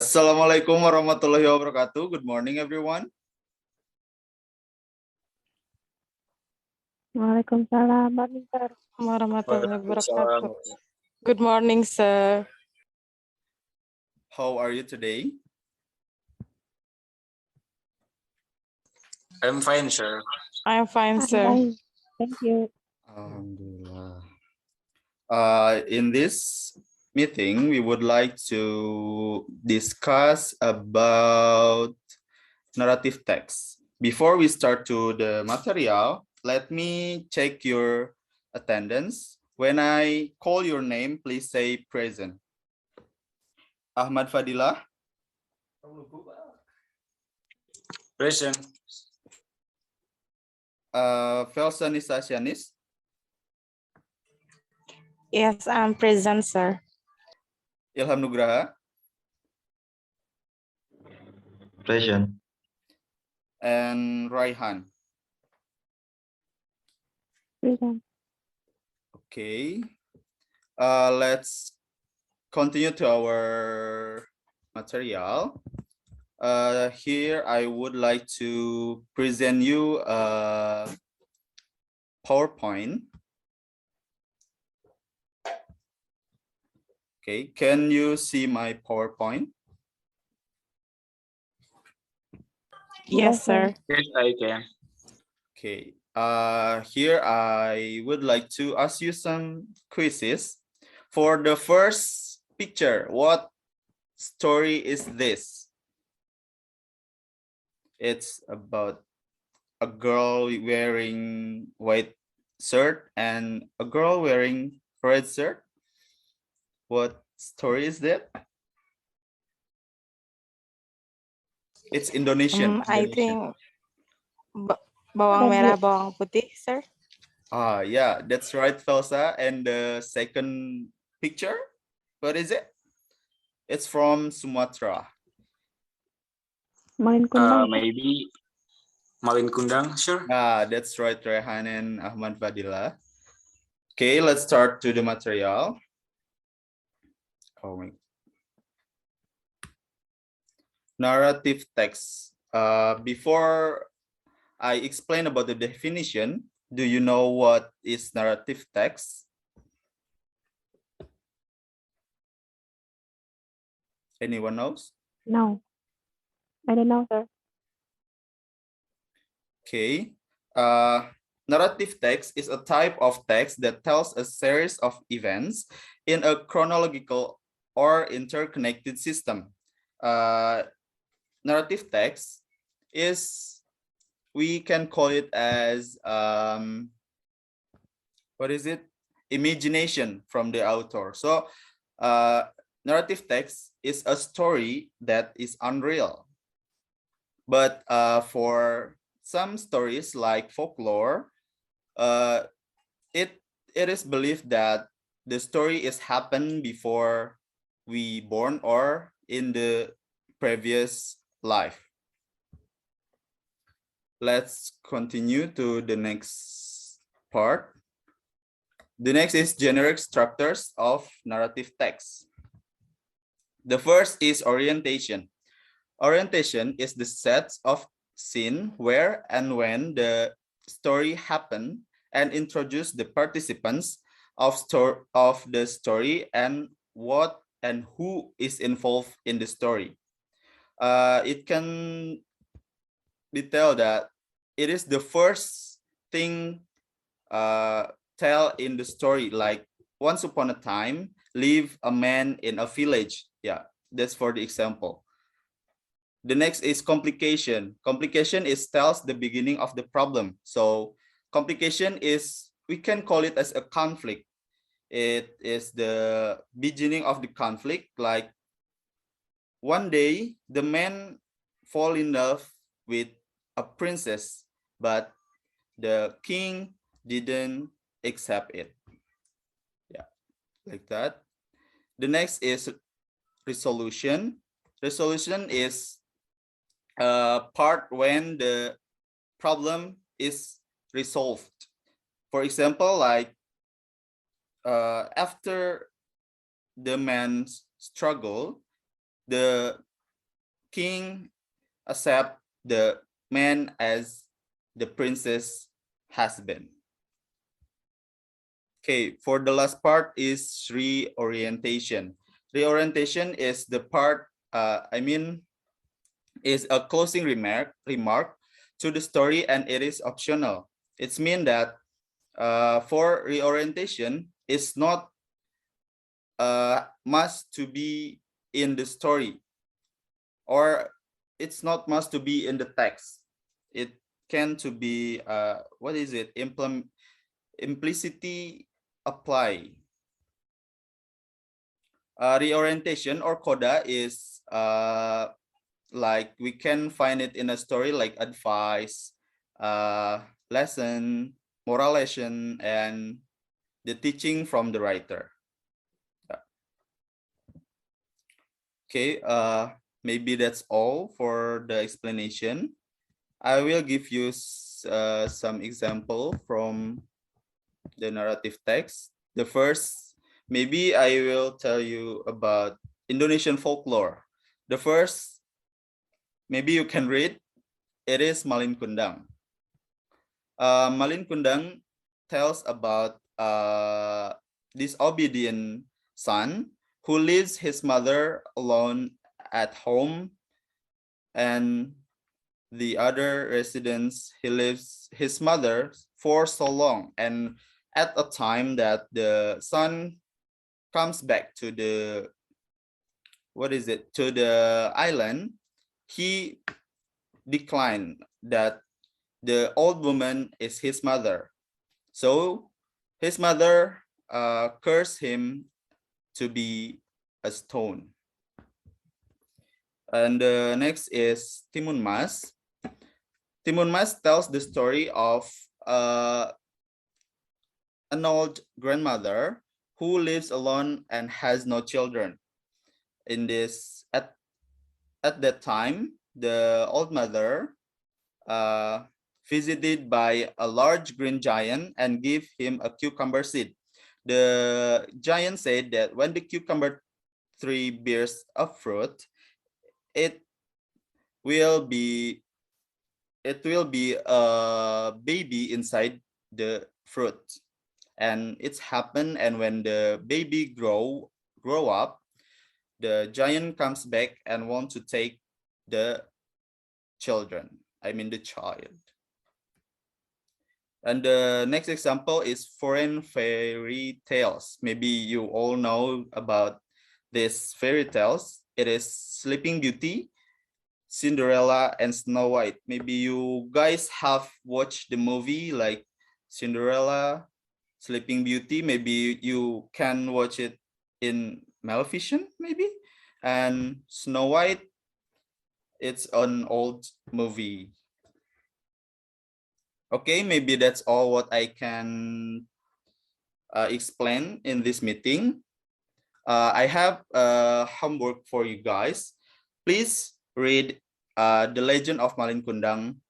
Assalamualaikum warahmatullahi wabarakatuh. Good morning, everyone. Waalaikumsalam warahmatullahi wabarakatuh. Good morning, sir. How are you today? I'm fine, sir. I'm fine, I'm sir. fine. Thank you. Alhamdulillah. In this meeting, we would like to discuss about narrative text. Before we start to the material, let me check your attendance. When I call your name, please say present. Ahmad Fadilah. Present. Felsa Nisa Sianis. Yes, I'm present, sir. Ilham Nugraha. Present. And Raihan. Present. Okay. Let's continue to our material. Here I would like to present you a PowerPoint. Okay, can you see my PowerPoint? Yes, sir. Yes, I can. Okay. Here I would like to ask you some quizzes. For the first picture, what story is this? It's about a girl wearing white shirt and a girl wearing red shirt. What story is that? It's Indonesian. I think bawang merah, bawang putih, sir. Yeah, that's right, Felsa. And the second picture, what is it? It's from Sumatra. Malin Kundang. Maybe Malin Kundang, sure. That's right, Rehan and Ahmad Fadila. Okay, let's start to the material. Narrative text. Before I explain about the definition, do you know what is narrative text? Anyone knows? No. I don't know, sir. Okay. Narrative text is a type of text that tells a series of events in a chronological or interconnected system. Narrative text is, we can call it as, what is it? Imagination from the author. So narrative text is a story that is unreal. But for some stories like folklore, it is believed that the story is happened before we born or in the previous life. Let's continue to the next part. The next is generic structures of narrative text. The first is orientation. Orientation is the set of scene where and when the story happened and introduce the participants of the story and what and who is involved in the story. It can be told that it is the first thing tell in the story, like once upon a time live a man in a village. Yeah, that's for the example. The next is complication. Complication is tells the beginning of the problem. So complication is, we can call it as a conflict. It is the beginning of the conflict. Like one day the man fall in love with a princess, but the king didn't accept it. Yeah, like that. The next is resolution. Resolution is part when the problem is resolved. For example, like after the man's struggle, the king accept the man as the princess husband. Okay, for the last part is reorientation. Reorientation is the part, is a closing remark to the story, and it is optional. It's mean that for reorientation, it's not must to be in the story, or it's not must to be in the text. It can to be what is it? Implicitly apply. Reorientation or coda is like we can find it in a story like advice, lesson, moral lesson, and the teaching from the writer. Okay, maybe that's all for the explanation. I will give you some example from the narrative text. The first, maybe I will tell you about Indonesian folklore. The first, maybe you can read, it is Malin Kundang. Malin Kundang tells about disobedient son who leaves his mother alone at home, and the other residents, he leaves his mother for so long, and at a time that the son comes back to the to the island, he declined that the old woman is his mother. So his mother cursed him to be a stone. And the next is Timun Mas. Timun Mas tells the story of an old grandmother who lives alone and has no children. In this, at that time, the old mother visited by a large green giant and gave him a cucumber seed. The giant said that when the cucumber tree bears a fruit, it will be a baby inside the fruit. And it's happened, and when the baby grow up, the giant comes back and wants to take the children, the child. And the next example is foreign fairy tales. Maybe you all know about these fairy tales. It is Sleeping Beauty, Cinderella, and Snow White. Maybe you guys have watched the movie like Cinderella, Sleeping Beauty. Maybe you can watch it in Maleficent, maybe. And Snow White, it's an old movie. Okay, maybe that's all what I can explain in this meeting. I have homework for you guys. Please read The Legend of Malin Kundang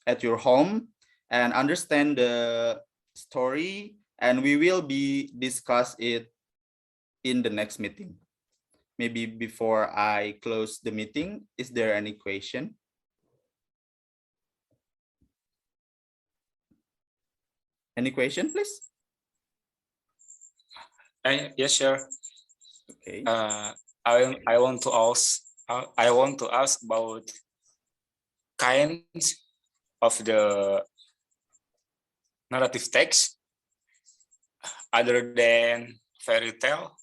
at your home and understand the story, and we will be discuss it in the next meeting. Maybe before I close the meeting, is there any question? Any question, please? Yes, sure. Okay. I want to ask about kinds of the narrative text other than fairy tale.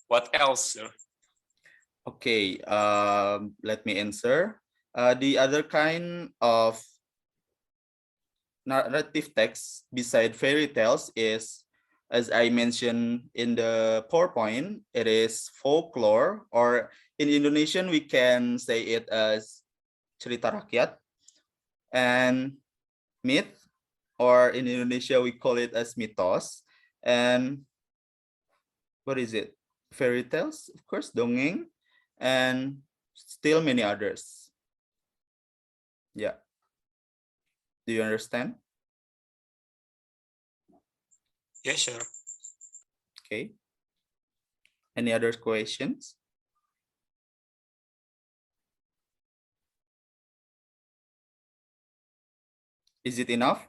What else, sir? Okay, let me answer. The other kind of narrative text beside fairy tales is, as I mentioned in the PowerPoint, it is folklore, or in Indonesian we can say it as cerita rakyat, and myth, or in Indonesia we call it as mitos, and what is it? Fairy tales, of course, dongeng, and still many others. Yeah. Do you understand? Yes, sure. Okay. Any other questions? Is it enough?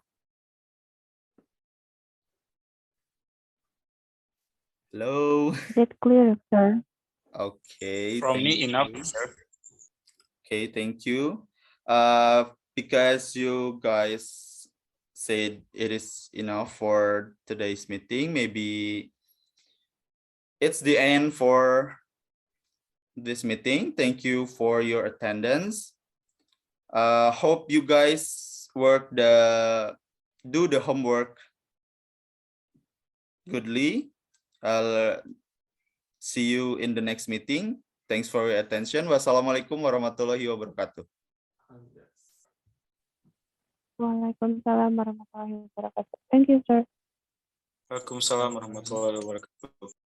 Hello. Is it clear, sir? Okay. From thank me enough, you. sir. Okay, thank you. Because you guys said it is enough for today's meeting, maybe it's the end for this meeting. Thank you for your attendance. Hope you guys do the homework goodly. I'll see you in the next meeting. Thanks for your attention. Wassalamualaikum warahmatullahi wabarakatuh. Waalaikumsalam warahmatullahi wabarakatuh. Thank you, sir. Waalaikumsalam warahmatullahi wabarakatuh.